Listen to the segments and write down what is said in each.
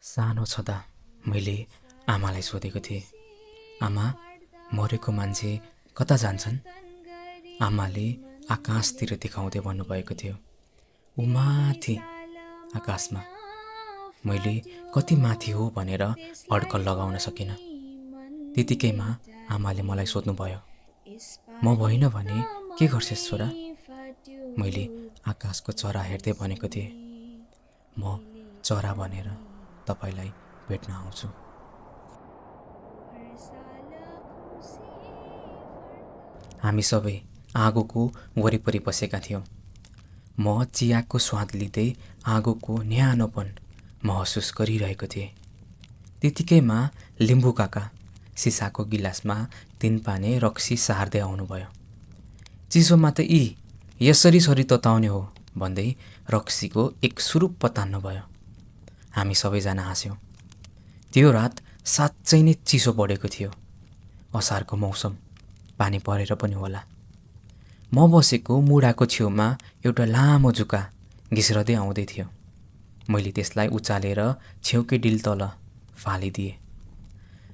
सानो छँदा मैले आमालाई सोधेको थिएँ, आमा मरेको मान्छे कता जान्छन्? आमाले आकाशतिर देखाउँदै भन्नुभएको थियो, ऊ माथि आकाशमा। मैले कति माथि हो भनेर अड्कल लगाउन सकिनँ। त्यतिकैमा आमाले मलाई सोध्नुभयो, म होइन भने के गर्छेस् छोरा? मैले आकाशको चरा हेर्दै भनेको थिएँ, म चरा भनेर तपाईलाई भेट्न आउँछु। हामी सबै आगोको वरिपरि बसेका थियौँ। म चियाको स्वाद लिँदै आगोको न्यानोपन महसुस गरिरहेको थिएँ। त्यतिकैमा लिम्बू काका सिसाको गिलासमा 3 पाने रक्सी सार्दै आउनुभयो। चिसोमा त यसरी तताउने हो भन्दै रक्सीको एक सुरुप्प तान्नुभयो। हामी सबैजना हाँस्यौँ। त्यो रात साँच्चै नै चिसो बढेको थियो। असारको मौसम, पानी परेर पनि होला। म बसेको मुढाको छेउमा एउटा लामो जुका घिस्रदै आउँदै थियो। मैले त्यसलाई उचालेर छेउकै डिल तल फालिदिएँ।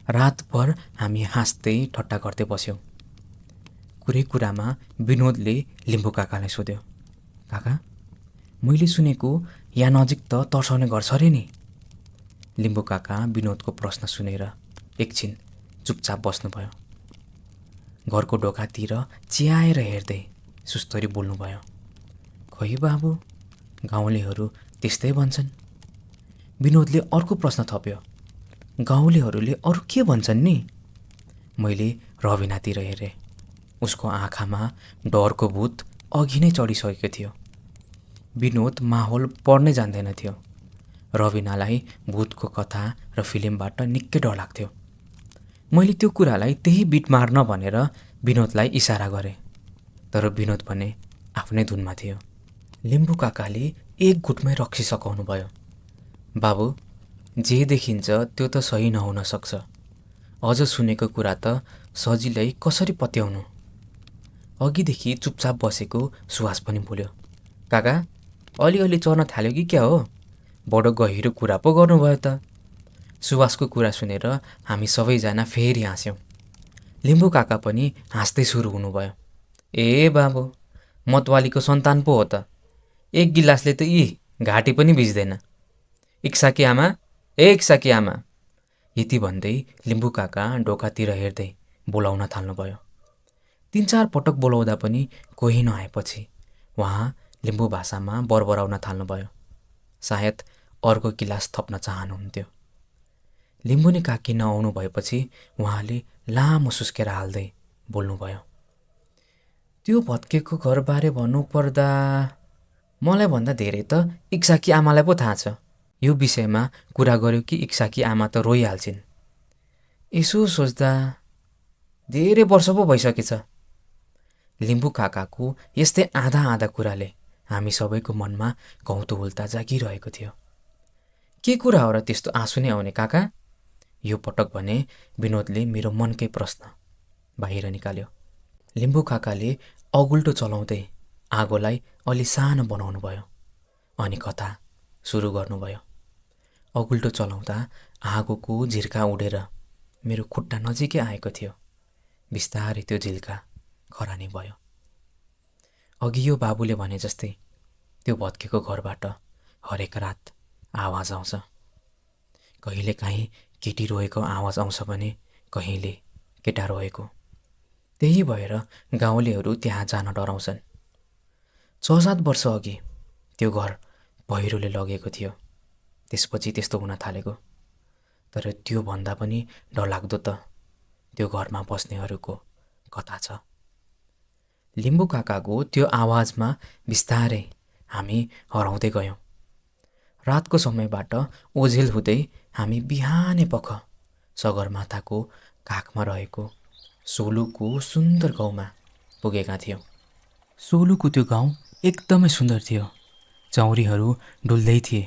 रातभर हामी हाँस्दै ठट्टा गर्दै बस्यौँ। कुरै कुरामा विनोदले लिम्बू काकालाई सोध्यो, काका मैले सुनेको यहाँ नजिक त तर्साउने घर छ रे नि? लिम्बू काका विनोदको प्रश्न सुनेर एकछिन चुपचाप बस्नुभयो। घरको ढोकातिर चियाएर हेर्दै सुस्तरी बोल्नुभयो, खै बाबु, गाउँलेहरू त्यस्तै भन्छन्। विनोदले अर्को प्रश्न थप्यो, गाउँलेहरूले अरू के भन्छन् नि? मैले रविनातिर हेरेँ। उसको आँखामा डरको भूत अघि नै चढिसकेको थियो। विनोद माहौल पढ्नै जान्दैन थियो। रविनालाई भूतको कथा र फिल्मबाट निकै डर लाग्थ्यो। मैले त्यो कुरालाई त्यही बिट मार्न भनेर विनोदलाई इसारा गरेँ, तर विनोद भने आफ्नै धुनमा थियो। लिम्बू काकाले एक गुटमै रक्सी सकाउनु भयो। बाबु, जे देखिन्छ त्यो त सही नहुन सक्छ। अझ सुनेको कुरा त सजिलै कसरी पत्याउनु? अघिदेखि चुपचाप बसेको सुवास पनि बोल्यो, काका अलिअलि चर्न थाल्यो कि क्या हो? बडो गहिरो कुरा पो गर्नुभयो त। सुवासको कुरा सुनेर हामी सबैजना फेरि हाँस्यौँ। लिम्बू काका पनि हाँस्दै सुरु हुनुभयो, ए बाबु, मतवालीको सन्तान पो हो त। एक गिलासले त घाँटी पनि भिज्दैन। इक्साकी आमा, इक्साकी आमा। यति भन्दै लिम्बू काका ढोकातिर हेर्दै बोलाउन थाल्नुभयो। 3-4 पटक बोलाउँदा पनि कोही नआएपछि उहाँ लिम्बू भाषामा बरबराउन थाल्नुभयो। सायद अर्को गिलास थप्न चाहनुहुन्थ्यो। लिम्बुनी काकी नआउनु भएपछि उहाँले लामो सुस्केर हाल्दै बोल्नुभयो, त्यो भत्केको घरबारे भन्नुपर्दा मलाई भन्दा धेरै त इक्साकी आमालाई पो थाहा छ। यो विषयमा कुरा गर्यो कि इक्साकी आमा त रोइहाल्छिन्। यसो सोच्दा धेरै वर्ष पो भइसकेछ। लिम्बू काकाको यस्तै आधा आधा कुराले हामी सबैको मनमा कौतूहलता जागिरहेको थियो। के कुरा हो र त्यस्तो आँसु नै आउने काका? यो पटक भने विनोदले मेरो मनकै प्रश्न बाहिर निकाल्यो। लिम्बू काकाले अगुल्टो चलाउँदै आगोलाई अलि सानो बनाउनु भयो अनि कथा सुरु गर्नुभयो। अगुल्टो चलाउँदा आगोको झिर्का उडेर मेरो खुट्टा नजिकै आएको थियो। बिस्तारै त्यो झिल्का खरानी भयो। अघि यो बाबुले भने जस्तै त्यो भत्केको घरबाट हरेक रात आवाज आउँछ। कहिलेकाहीँ केटी रोएको आवाज आउँछ भने कहिले केटा रोएको। त्यही भएर गाउँलेहरू त्यहाँ जान डराउँछन्। 6-7 वर्ष अघि त्यो घर पहिरोले लगेको थियो। त्यसपछि त्यस्तो हुन थालेको। तर त्यो भन्दा पनि डरलाग्दो त त्यो घरमा बस्नेहरूको कथा छ। लिम्बू काकाको त्यो आवाजमा बिस्तारै हामी हराउँदै गयौँ। रातको समयबाट ओझेल हुँदै हामी बिहानै पख सगरमाथाको काखमा रहेको सोलुको सुन्दर गाउँमा पुगेका थियौँ। सोलुको त्यो गाउँ एकदमै सुन्दर थियो। चौरीहरू डुल्दै थिए।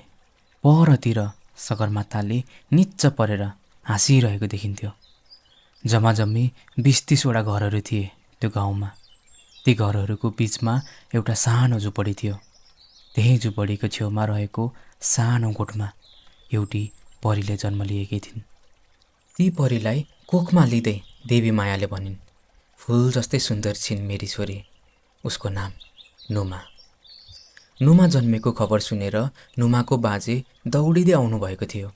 परतिर सगरमाथाले निच्च परेर हाँसिरहेको देखिन्थ्यो। जम्माजम्मी 20-30 वटा घरहरू थिए त्यो गाउँमा। ती घरहरूको बिचमा एउटा सानो झुपडी थियो। त्यही झुपडीको छेउमा रहेको सानो गोठमा एउटी परीले जन्म लिएकी थिइन्। ती परीलाई कोखमा लिँदै देवी मायाले भनिन्, फुल जस्तै सुन्दर छिन् मेरी छोरी। उसको नाम नुमा। नुमा जन्मेको खबर सुनेर नुमाको बाजे दौडिँदै आउनुभएको थियो।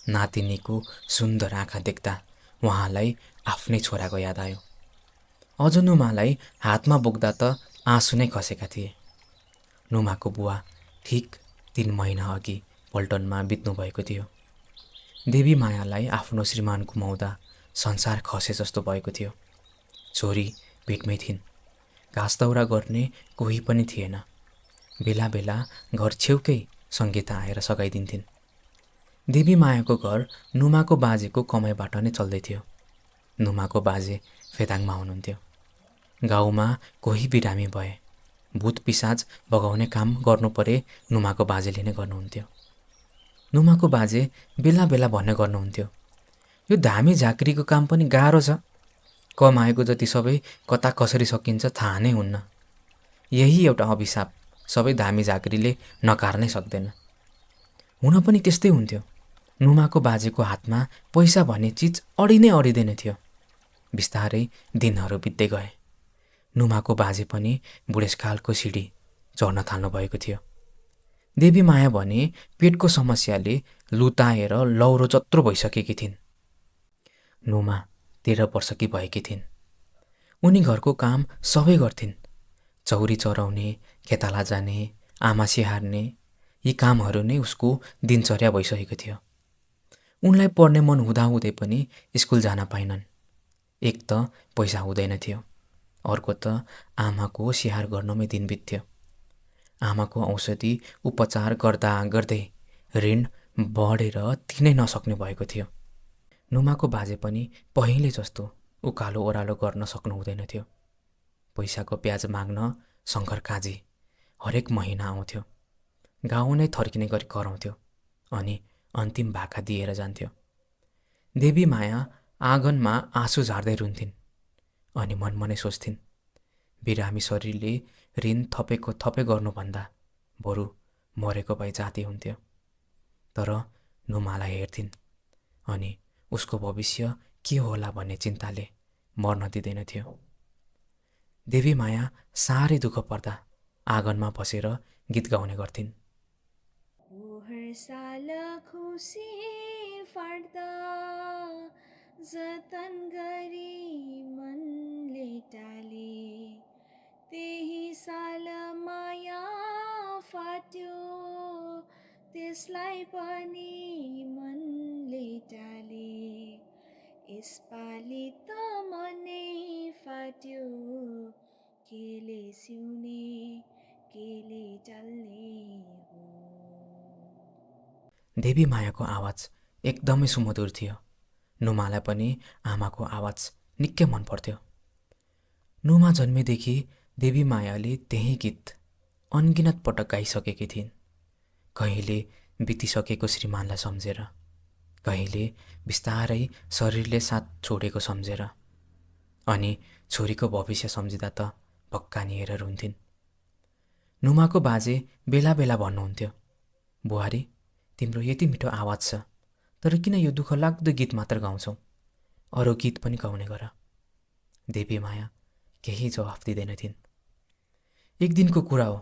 नातिनीको सुन्दर आँखा देख्दा उहाँलाई आफ्नै छोराको याद आयो। अझ नुमालाई हातमा बोक्दा त आँसु नै खसेका थिए। नुमाको बुवा ठिक 3 महिना अघि पल्टनमा बित्नु भएको थियो। देवी मायालाई आफ्नो श्रीमान गुमाउँदा संसार खसे जस्तो भएको थियो। छोरी पेटमै थिइन्। घाँस दौरा गर्ने कोही पनि थिएन। बेला बेला घर छेउकै सङ्गीता आएर सघाइदिन्थिन्। देवी मायाको घर नुमाको बाजेको कमाइबाट नै चल्दै थियो। नुमाको बाजे फेदाङमा हुनुहुन्थ्यो। गाउँमा कोही बिरामी भए, भूत पिसाच भगाउने काम गर्नु परे नुमाको बाजेले नै गर्नुहुन्थ्यो। नुमाको बाजे बेला बेला भन्ने गर्नुहुन्थ्यो, यो धामी झाँक्रीको काम पनि गाह्रो छ। कमाएको जति सबै कता कसरी सकिन्छ थाहा नै हुन्न। यही एउटा अभिशाप सबै धामी झाँक्रीले नकार्नै सक्दैन। हुन पनि त्यस्तै हुन्थ्यो। नुमाको बाजेको हातमा पैसा भन्ने चिज अडिनै अडिँदैन थियो। बिस्तारै दिनहरू बित्दै गए। नुमाको बाजे पनि बुढेसकालको सिडी चढ्न थाल्नु भएको थियो। देवी माया भने पेटको समस्याले लुताएर लौरो जत्रो भइसकेकी थिइन्। नुमा 13 वर्षकी भएकी थिइन्। उनी घरको काम सबै गर्थिन्। चौरी चराउने, खेताला जाने, आमा स्याहार्ने, यी कामहरू नै उसको दिनचर्या भइसकेको थियो। उनलाई पढ्ने मन हुँदाहुँदै पनि स्कुल जान पाइनन्। एक त पैसा हुँदैन थियो, अर्को त आमाको स्याहार गर्नमै दिन बित्थ्यो। आमाको औषधि उपचार गर्दा गर्दै ऋण बढेर तिर्नै नसक्ने भएको थियो। नुमाको बाजे पनि पहिले जस्तो उकालो ओह्रालो गर्न सक्नु हुँदैन थियो। पैसाको ब्याज माग्न शङ्कर काजी हरेक महिना आउँथ्यो। गाउँ नै थर्किने गरी कराउँथ्यो अनि अन्तिम भाका दिएर जान्थ्यो। देवी माया आँगनमा आँसु झार्दै रुन्थिन् अनि मनमा नै सोच्थिन्, बिरामी शरीरले ऋण थपेको थपे गर्नुभन्दा बरु मरेको भए जाति हुन्थ्यो। तर नुमालाई हेर्थिन् अनि उसको भविष्य के होला भन्ने चिन्ताले मर्न दिँदैन थियो। देवी माया साह्रै दुःख पर्दा आँगनमा बसेर गीत गाउने गर्थिन्। हर साल खुसी फाट्दा जतन गरी मनले टाले, त्यही साल माया फाट्यो, त्यसलाई पनि मनले टाले। यसपालि त मनै फाट्यो, केले सिउने केले टल्ने हो। देवी मायाको आवाज एकदमै सुमधुर थियो। नुमालाई पनि आमाको आवाज निकै मन पर्थ्यो। नुमा जन्मेदेखि देवी मायाले त्यही गीत अनगिनत पटक गाइसकेकी थिइन्। कहिले बितिसकेको श्रीमानलाई सम्झेर, कहिले बिस्तारै शरीरले साथ छोडेको सम्झेर, अनि छोरीको भविष्य सम्झिँदा त भक्कानिएर रुन्थिन्। नुमाको बाजे बेला बेला भन्नुहुन्थ्यो, बुहारी तिम्रो यति मिठो आवाज छ, तर किन यो दुःख लाग्दो गीत मात्र गाउँछौ? अरू गीत पनि गाउने गर। देवी माया केही जवाफ दिँदैन थिइन्। एक दिनको कुरा हो,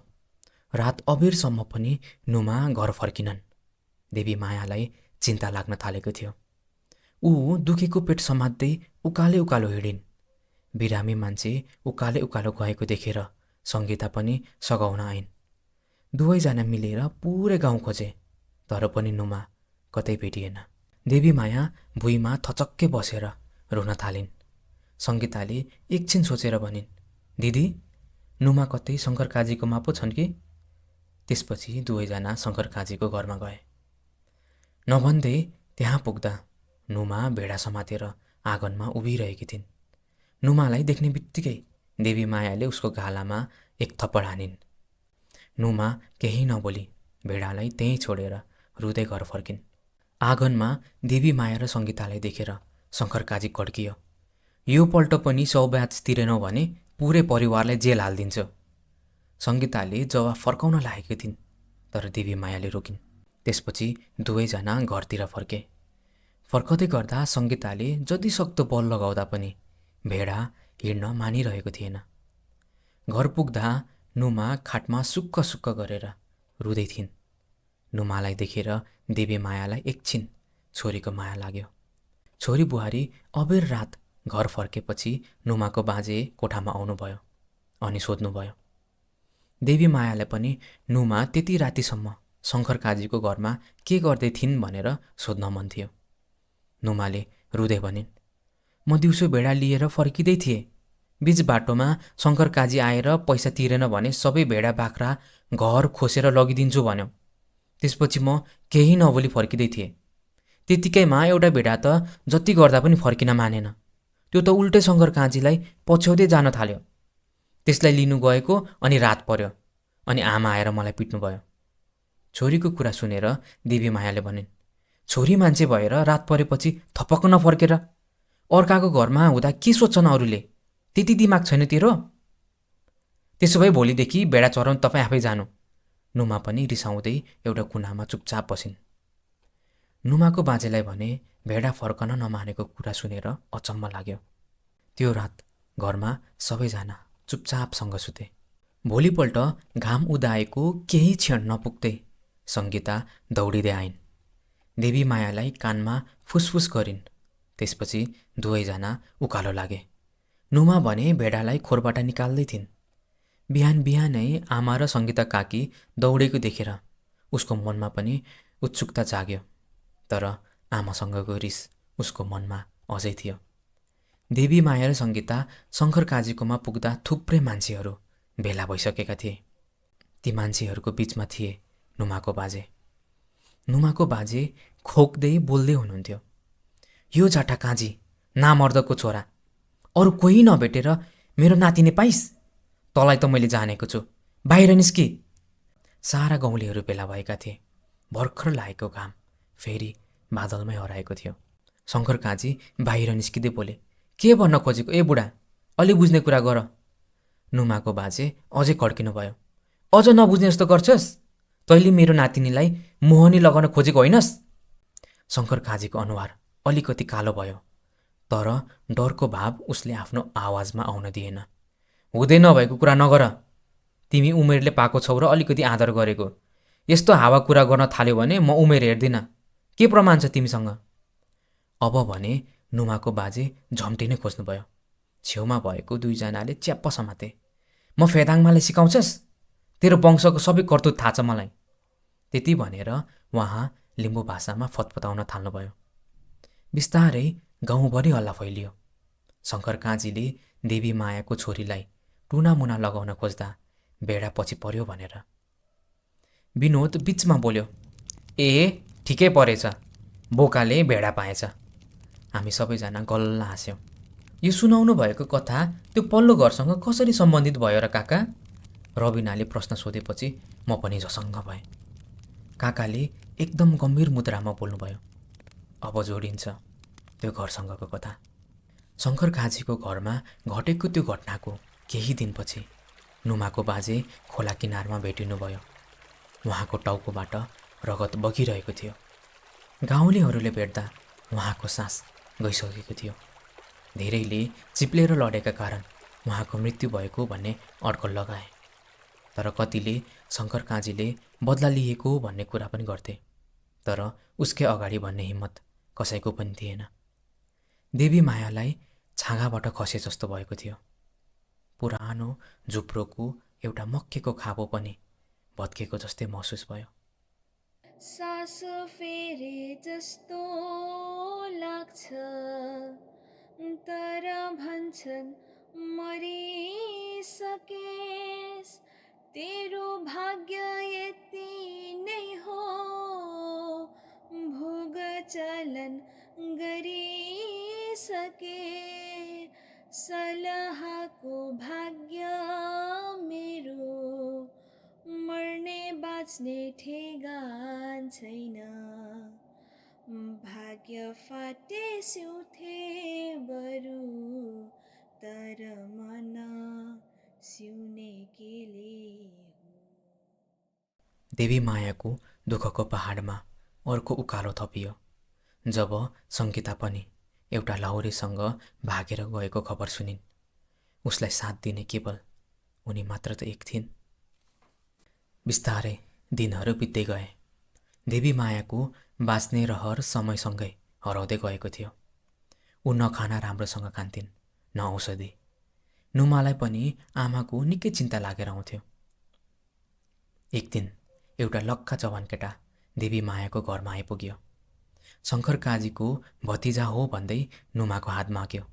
रात अबेरसम्म पनि नुमा घर फर्किनन्। देवी मायालाई चिन्ता लाग्न थालेको थियो। ऊ दुखेको पेट समात्दै उकाले उकालो हिँडिन्। बिरामी मान्छे उकाले उकालो गएको देखेर सङ्गीता पनि सघाउन आइन्। दुवैजना मिलेर पुरै गाउँ खोजे, तर पनि नुमा कतै भेटिएन। देवी माया भुइँमा थचक्कै बसेर रुन थालिन्। सङ्गीताले एकछिन सोचेर भनिन्, दिदी नुमा कतै शङ्कर काजीकोमा पो छन् कि? त्यसपछि दुवैजना शङ्कर काजीको घरमा गए। नभन्दै त्यहाँ पुग्दा नुमा भेडा समातेर आँगनमा उभिरहेकी थिइन्। नुमालाई देख्ने बित्तिकै देवी मायाले उसको गालामा एक थप्पड हानिन्। नुमा केही नबोली भेडालाई त्यहीँ छोडेर रुँदै घर फर्किन्। आँगनमा देवी माया र सङ्गीतालाई देखेर शङ्कर काजी कड्कियो। यो पल्ट पनि 100 ब्याज तिरेनौ भने पुरै परिवारलाई जेल हालिदिन्छु। सङ्गीताले जवाफ फर्काउन लागेकी थिइन्, तर देवी मायाले रोकिन्। त्यसपछि दुवैजना घरतिर फर्के। फर्कँदै गर्दा सङ्गीताले जति सक्दो बल लगाउँदा पनि भेडा हिँड्न मानिरहेको थिएन। घर पुग्दा नुमा खाटमा सुक्क सुक्क गरेर रुँदै थिइन्। नुमालाई देखेर देवी मायालाई एकछिन छोरीको माया लाग्यो। छोरी बुहारी अबेर रात घर फर्केपछि नुमाको बाजे कोठामा आउनुभयो अनि सोध्नुभयो। देवी मायालाई पनि नुमा त्यति रातिसम्म शङ्कर काजीको घरमा के गर्दै थिइन् भनेर सोध्न मन थियो। नुमाले रुँदै भनिन्, म दिउँसो भेडा लिएर फर्किँदै थिएँ। बीच बाटोमा शङ्कर काजी आएर पैसा तिरेन भने सबै भेडा बाख्रा घर खोसेर लगिदिन्छु भन्यो। त्यसपछि म केही नबोली फर्किँदै थिएँ। त्यतिकैमा एउटा भेडा त जति गर्दा पनि फर्किन मानेन। त्यो त उल्टै शङ्कर काजीलाई पछ्याउँदै जान थाल्यो। त्यसलाई लिनु गएको अनि रात पर्यो अनि आमा आएर मलाई पिट्नुभयो। छोरीको कुरा सुनेर देवी मायाले भनिन्, छोरी मान्छे भएर रात परेपछि थपक्क नफर्केर अर्काको घरमा हुँदा के सोच्छन् अरूले? त्यति दिमाग छैन तेरो? त्यसो भए भोलिदेखि भेडा चराउन तपाईँ आफै जानु। नुमा पनि रिसाउँदै एउटा कुनामा चुपचाप बसिन्। नुमाको बाजेलाई भने भेडा फर्कन नमानेको कुरा सुनेर अचम्म लाग्यो। त्यो रात घरमा सबैजना चुपचापसँग सुते। भोलिपल्ट घाम उदाएको केही क्षण नपुग्दै सङ्गीता दौडिँदै आइन्। देवी मायालाई कानमा फुसफुस गरिन्। त्यसपछि दुवैजना उकालो लागे। नुमा भने भेडालाई खोरबाट निकाल्दै थिइन्। बिहान बिहानै आमा र सङ्गीता काकी दौडेको देखेर उसको मनमा पनि उत्सुकता जाग्यो। तर आमासँगको रिस उसको मनमा अझै थियो। देवी माया र सङ्गीता शङ्कर काजीकोमा पुग्दा थुप्रै मान्छेहरू भेला भइसकेका थिए। ती मान्छेहरूको बिचमा थिए नुमाको बाजे। नुमाको बाजे खोक्दै बोल्दै हुनुहुन्थ्यो, यो जाटा काजी, नामर्दको छोरा, अरू कोही नभेटेर मेरो नातिने पाइस्? तँलाई त मैले जानेको छु, बाहिर निस्की। सारा गाउँलेहरू भेला भएका थिए। भर्खर लागेको घाम फेरि बादलमै हराएको थियो। शङ्कर काजी बाहिर निस्किँदै बोले, के भन्न खोजेको ए बुढा, अलि बुझ्ने कुरा गर। नुमाको बाजे अझै कड्किनु भयो, अझ नबुझ्ने जस्तो गर्छस्? तैँले मेरो नातिनीलाई मोहनी लगाउन खोजेको होइनस्? शङ्कर काजीको अनुहार अलिकति कालो भयो, तर डरको भाव उसले आफ्नो आवाजमा आउन दिएन। हुँदै नभएको कुरा नगर। तिमी उमेरले पाएको छौ र अलिकति आदर गरेको। यस्तो हावा कुरा गर्न थाल्यो भने म उमेर हेर्दिनँ। के प्रमाण छ तिमीसँग? अब भने नुमाको बाजे झम्टिनै खोज्नुभयो। छेउमा भएको दुईजनाले च्याप्प समाते। म फेदाङमालाई सिकाउँछस्? तेरो वंशको सबै कर्तुत थाहा छ मलाई। त्यति भनेर उहाँ लिम्बू भाषामा फतफताउन थाल्नुभयो। बिस्तारै गाउँभरि हल्ला फैलियो। शङ्कर काजीले देवी मायाको छोरीलाई टुनामुना लगाउन खोज्दा भेडा पछि पर्यो भनेर। विनोद बिचमा बोल्यो, ए ठिकै परेछ, बोकाले भेडा पाएछ। हामी सबैजना गल्ल हाँस्यौँ। यो सुनाउनु भएको कथा त्यो पल्लो घरसँग कसरी सम्बन्धित भयो र काका? रविनाले प्रश्न सोधेपछि म पनि झसङ्ग भएँ। काकाले एकदम गम्भीर मुद्रामा बोल्नुभयो, अब जोडिन्छ त्यो घरसँगको कथा। शङ्कर काजीको घरमा घटेको त्यो घटनाको केही दिनपछि नुमाको बाजे खोला किनारमा भेटिनुभयो। उहाँको टाउकोबाट रगत बगिरहेको थियो। गाउँलेहरूले भेट्दा उहाँको सास गइसकेको थियो। धेरैले चिप्लेर लडेका कारण उहाँको मृत्यु भएको भन्ने अड्कल लगाए। तर कतिले शङ्कर काजीले बदला लिएको भन्ने कुरा पनि गर्थे। तर उसकै अगाडि भन्ने हिम्मत कसैको पनि थिएन। देवी मायालाई छाँगाबाट खसे जस्तो भएको थियो। पुरानो झुप्रोको एउटा मक्केको खापो पनि भत्केको जस्तै महसुस भयो। सास फेरे जस्तो लाग्छ, तर भन्छन् मरिसकेस्, तेरो भाग्य यति नै हो, भोग चलन गरिसके, सलहाको भाग्य मेरो, मर्ने बाँच्ने ठेगान छैन, भाग्य फाटे सिउँथे बरु, तर मन सिउने केले हो। देवी मायाको दुःखको पहाडमा अर्को उकालो थपियो जब सङ्गीता पनि एउटा लाहुरेसँग भागेर गएको खबर सुनिन्। उसलाई साथ दिने केवल उनी मात्र त एक थिइन्। बिस्तारै दिनहरू बित्दै गए। देवी मायाको बाँच्ने रहर समयसँगै हराउँदै गएको थियो। ऊ न खाना राम्रोसँग खान्थिन् न औषधि। नुमालाई पनि आमाको निकै चिन्ता लागेर आउँथ्यो। एक दिन एउटा लक्का जवान केटा देवी मायाको घरमा आइपुग्यो। शङ्कर काजीको भतिजा हो भन्दै नुमाको हात माग्यो।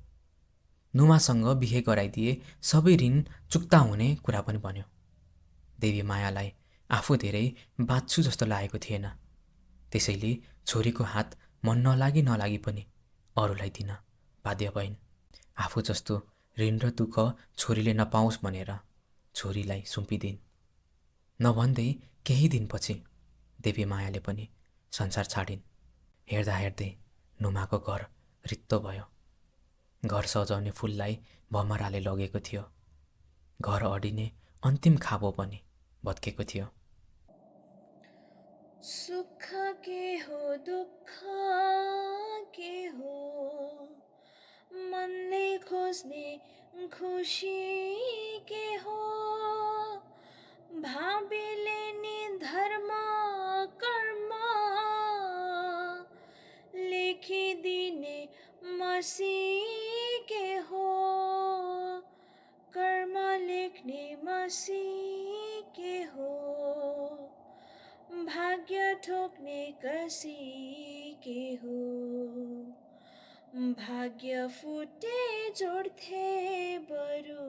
नुमासँग बिहे गराइदिए सबै ऋण चुक्ता हुने कुरा पनि भन्यो। देवी मायालाई आफू धेरै बाँच्छु जस्तो लागेको थिएन। त्यसैले छोरीको हात मन नलागी पनि अरूलाई दिन बाध्य भइन्। आफू जस्तो ऋण र दुःख छोरीले नपाओस् भनेर छोरीलाई सुम्पिदिन्। नभन्दै केही दिनपछि देवी मायाले पनि संसार छाडिन्। हेर्दा हेर्दै नुमाको घर रित्तो भयो। घर सजाउने फुललाई भमराले लगेको थियो। घर अडिने अन्तिम खाबो पनि भत्केको थियो। सुख के हो दुःख के हो, मनले खोज्ने खुसी के हो, भावीले नि धर्म कर्म लेखिदिने मसी के हो, कर्म लेख्ने मसी के हो, भाग्य ठोक्ने कसी के हो, भाग्य फुटे जोड्थे बरु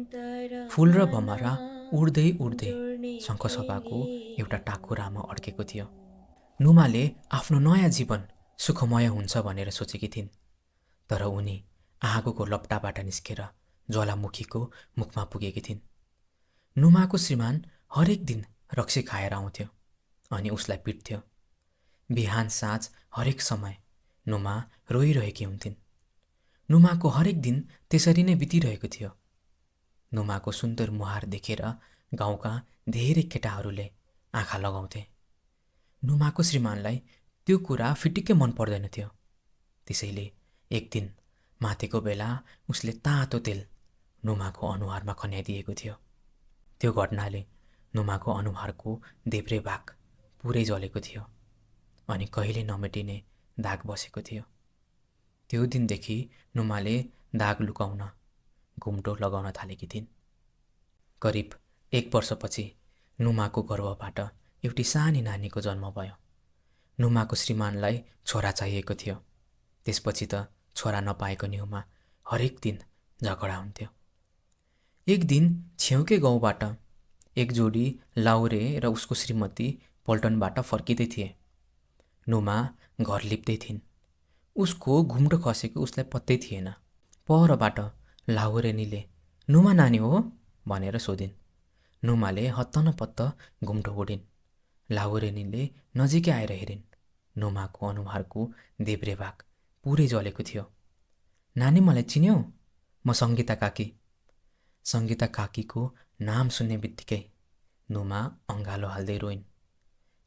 तर फूल र मन भमरा उड्दै उड्दै जोड्ने शङ्खसभाको थिए। एउटा टाकुरामा अड्केको थियो। नुमाले आफ्नो नयाँ जीवन सुखमय हुन्छ भनेर सोचेकी थिइन्। तर उनी आगोको लपटाबाट निस्केर ज्वालामुखीको मुखमा पुगेकी थिइन्। नुमाको श्रीमान हरेक दिन रक्सी खाएर आउँथ्यो अनि उसलाई पिट्थ्यो। बिहान साँझ हरेक समय नुमा रोइरहेकी हुन्थिन्। नुमाको हरेक दिन त्यसरी नै बितिरहेको थियो। नुमाको सुन्दर मुहार देखेर गाउँका धेरै केटाहरूले आँखा लगाउँथे। नुमाको श्रीमानलाई त्यो कुरा फिटिक्कै मन पर्दैन थियो। त्यसैले एक दिन माथिको बेला उसले तातो तेल नुमाको अनुहारमा खन्याइदिएको थियो। त्यो घटनाले नुमाको अनुहारको देब्रे भाग पुरै जलेको थियो अनि कहिले नमेटिने दाग बसेको थियो। त्यो दिनदेखि नुमाले दाग लुकाउन घुम्टो लगाउन थालेकी थिइन्। करिब 1 वर्षपछि नुमाको गर्भबाट एउटी सानी नानीको जन्म भयो। नुमाको श्रीमानलाई छोरा चाहिएको थियो। त्यसपछि त छोरा नपाएको न्युमा हरेक दिन झगडा हुन्थ्यो। एक दिन छेउकै गाउँबाट एक जोडी लाउरे र उसको श्रीमती पल्टनबाट फर्किँदै थिए। नुमा घर लिप्दै थिइन्। उसको घुम्टो खसेको उसलाई पत्तै थिएन। परबाट लाहुरेनीले नुमा नानी हो भनेर सोधिन्। नुमाले हत्तनपत्त घुम्टो ओढिन्। लाहुरेनीले नजिकै आएर हेरिन्। नुमाको अनुहारको देब्रे भाग पुरै जलेको थियो। नानी मलाई चिन्यौ? म सङ्गीता काकी। सङ्गीता काकीको नाम सुन्ने बित्तिकै नुमा अँगालो हाल्दै रोइन्।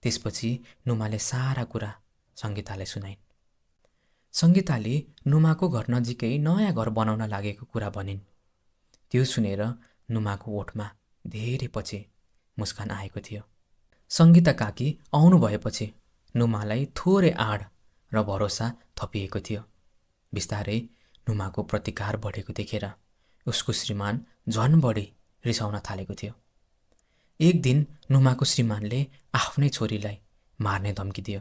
त्यसपछि नुमाले सारा कुरा सङ्गीतालाई सुनाइन्। सङ्गीताले नुमाको घर नजिकै नयाँ घर बनाउन लागेको कुरा भनिन्। त्यो सुनेर नुमाको ओठमा धेरै पछि मुस्कान आएको थियो। सङ्गीता काकी आउनु भएपछि नुमालाई थोरै आड र भरोसा थपिएको थियो। बिस्तारै नुमाको प्रतिकार बढेको देखेर उसको श्रीमान झन बढी रिसाउन थालेको थियो। एक दिन नुमाको श्रीमानले आफ्नै छोरीलाई मार्ने धम्की दियो।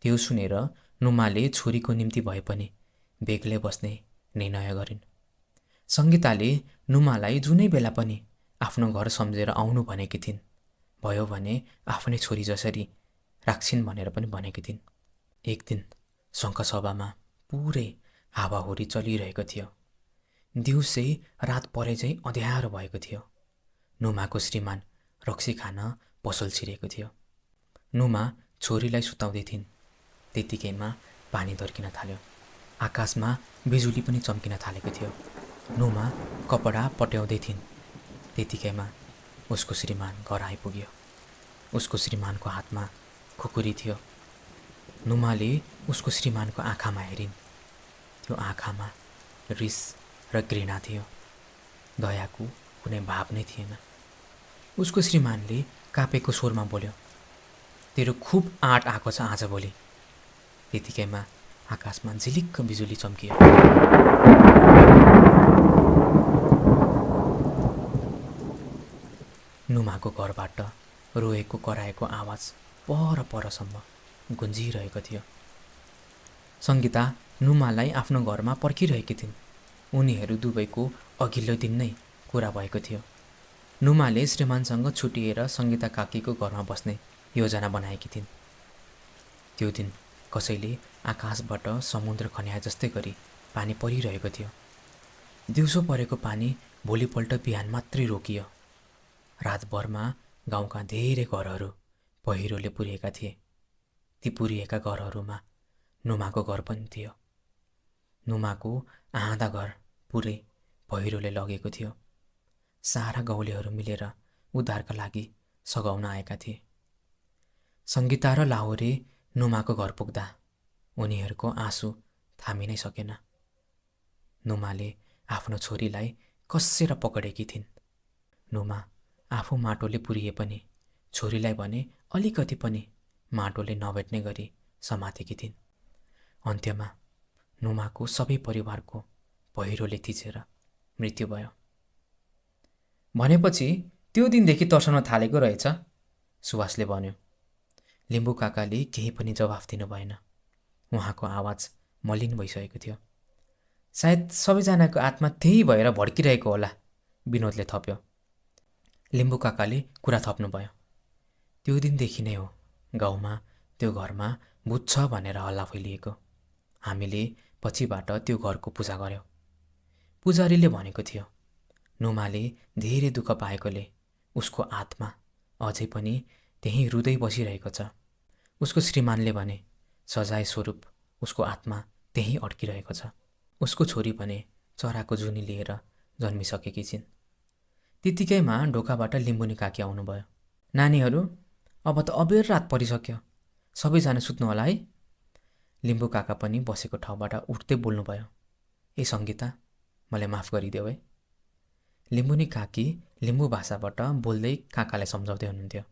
त्यो सुनेर नुमाले छोरीको निम्ति भए पनि बेग्लै बस्ने निर्णय गरिन्। सङ्गीताले नुमालाई जुनै बेला पनि आफ्नो घर सम्झेर आउनु भनेकी थिइन्। भयो भने आफ्नै छोरी जसरी राख्छिन् भनेर पनि भनेकी थिइन्। एक दिन शङ्खसभामा पुरै हावाहुरी चलिरहेको थियो। दिउँसै रात परे चाहिँ अँध्यारो भएको थियो। नुमाको श्रीमान रक्सी खान पसल छिरेको थियो। नुमा छोरीलाई सुताउँदै थिइन्। त्यतिकैमा पानी धर्किन थाल्यो। आकाशमा बिजुली पनि चम्किन थालेको थियो। नुमा कपडा पट्याउँदै थिइन्। त्यतिकैमा उसको श्रीमान घर आइपुग्यो। उसको श्रीमानको हातमा खुकुरी थियो। नुमाले उसको श्रीमानको आँखामा हेरिन्। त्यो आँखामा रिस र घृणा थियो, दयाको कुनै भाव नै थिएन। उसको श्रीमानले कापेको स्वरमा बोल्यो, तेरो खुब आँट आएको छ आजभोलि। त्यतिकैमा आकाशमा झिलिक्क बिजुली चम्कियो। नुमाको घरबाट रोएको कराएको आवाज पर परसम्म गुन्जिरहेको थियो। सङ्गीता नुमालाई आफ्नो घरमा पर्खिरहेकी थिइन्। उनीहरू दुवैको अघिल्लो दिन नै कुरा भएको थियो। नुमाले श्रीमानसँग छुटिएर सङ्गीता काकीको घरमा बस्ने योजना बनाएकी थिइन्। त्यो दिन कसैले आकाशबाट समुद्र खन्याए जस्तै गरी पानी परिरहेको थियो। दिउँसो परेको पानी भोलिपल्ट बिहान मात्रै रोकियो। रातभरमा गाउँका धेरै घरहरू पहिरोले पुरिएका थिए। ती पुरिएका घरहरूमा नुमाको घर पनि थियो। नुमाको आधा घर पुरै पहिरोले लगेको थियो। सारा गाउँलेहरू मिलेर उद्धारका लागि सघाउन आएका थिए। सङ्गीता र लाहोरे नुमाको घर पुग्दा उनीहरूको आँसु थामि नै सकेन। नुमाले आफ्नो छोरीलाई कस्सेर पकडेकी थिइन्। नुमा आफू माटोले पुरिए पनि छोरीलाई भने अलिकति पनि माटोले नभेट्ने गरी समातेकी थिइन्। अन्त्यमा नुमाको सबै परिवारको पहिरोले थिचेर मृत्यु भयो। भनेपछि त्यो दिनदेखि तर्साउन थालेको रहेछ, सुवासले भन्यो। लिम्बू काकाले केही पनि जवाफ दिनु भएन। उहाँको आवाज मलिन भइसकेको थियो। सायद सबैजनाको आत्मा त्यही भएर भड्किरहेको होला, विनोदले थप्यो। लिम्बू काकाले कुरा थप्नुभयो। त्यो दिनदेखि नै हो गाउँमा त्यो घरमा भूत छ भनेर हल्ला फैलिएको। हामीले पछिबाट त्यो घरको पूजा गर्यौँ। पुजारीले भनेको थियो, नुमाले धेरै दुःख पाएकोले उसको आत्मा अझै पनि त्यहीँ रुँदै बसिरहेको छ। उसको श्रीमानले भने सजाय स्वरूप उसको आत्मा त्यहीँ अड्किरहेको छ। उसको छोरी भने चराको जुनी लिएर जन्मिसकेकी छिन्। त्यतिकैमा ढोकाबाट लिम्बुनी काकी आउनुभयो। नानीहरू, अब त अबेर रात परिसक्यो, सबैजना सुत्नु होला है। लिम्बू काका पनि बसेको ठाउँबाट उठ्दै बोल्नुभयो। ए सङ्गीता, मलाई माफ गरिदेऊ है। लिम्बुनी काकी लिम्बू भाषाबाट बोल्दै काकालाई सम्झाउँदै हुनुहुन्थ्यो।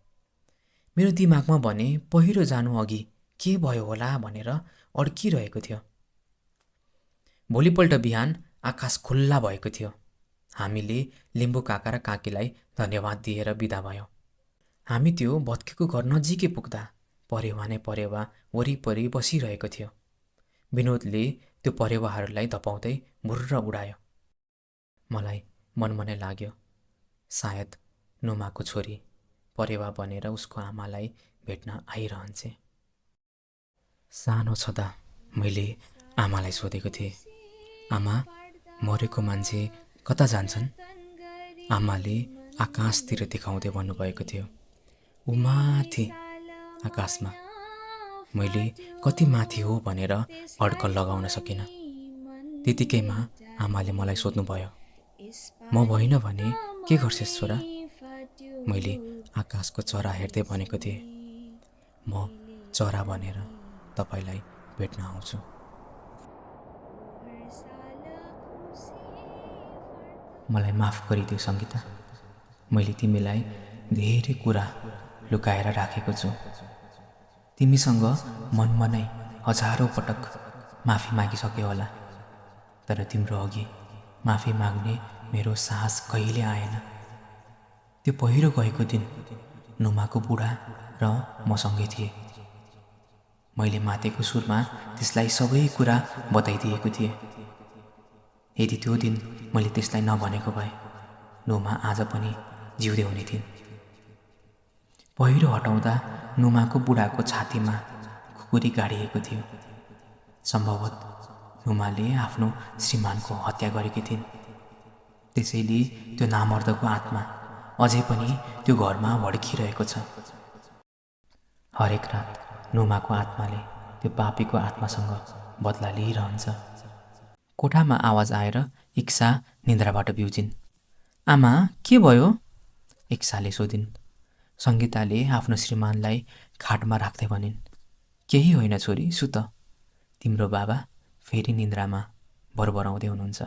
मेरो दिमागमा भने पहिरो जानु अघि के भयो होला भनेर अड्किरहेको थियो। भोलिपल्ट बिहान आकाश खुल्ला भएको थियो। हामीले लिम्बू काका र काकीलाई धन्यवाद दिएर बिदा भयौँ। हामी त्यो भत्केको घर नजिकै पुग्दा परेवा नै परेवा वरिपरि बसिरहेको थियो। विनोदले त्यो परेवाहरूलाई धपाउँदै मुर्र उडायो। मलाई मनमनै लाग्यो, सायद नुमाको छोरी परेवा बनेर उसको आमालाई भेट्न आइरहन्छे। सानो छँदा मैले आमालाई सोधेको थिएँ, आमा, मरेको मान्छे कता जान्छन्? आमाले आकाशतिर देखाउँदै भन्नुभएको थियो, ऊ माथि आकाशमा। मैले कति माथि हो भनेर अड्कल लगाउन सकिनँ। त्यतिकैमा आमाले मलाई सोध्नुभयो, म भइन भने के गर्छेस् छोरा? मैले आकाशको चरा हेर्दै भनेको थिएँ, म चरा भनेर तपाईलाई भेट्न आउँछु। मलाई माफ गरिदिऊ सङ्गीता, मैले तिमीलाई धेरै कुरा लुकाएर राखेको छु। तिमीसँग मनमा नै हजारौँ पटक माफी मागिसक्यो होला, तर तिम्रो अघि माफी माग्ने मेरो साहस कहिले आएन। त्यो पहिरो गएको दिन नुमाको बुढा र मसँगै थिए। मैले मातेको सुरमा त्यसलाई सबै कुरा बताइदिएको थिएँ। यदि त्यो दिन मैले त्यसलाई नभनेको भए नुमा आज पनि जिउँदै हुने थिइन्। पहिरो हटाउँदा नुमाको बुढाको छातीमा खुकुरी गाडिएको थियो। सम्भवत नुमाले आफ्नो श्रीमानको हत्या गरेकी थिइन्। त्यसैले त्यो नामर्दको आत्मा अझै पनि त्यो घरमा भड्किरहेको छ। हरेक रात नुमाको आत्माले त्यो पापीको आत्मासँग बदला लिइरहन्छ। कोठामा आवाज आएर इक्सा निन्द्राबाट बिउजिन्। आमा, के भयो? इक्साले सोधिन्। सङ्गीताले आफ्नो श्रीमानलाई खाटमा राख्दै भनिन्, केही होइन छोरी, सुत। तिम्रो बाबा फेरि निन्द्रामा बरबराउँदै हुनुहुन्छ।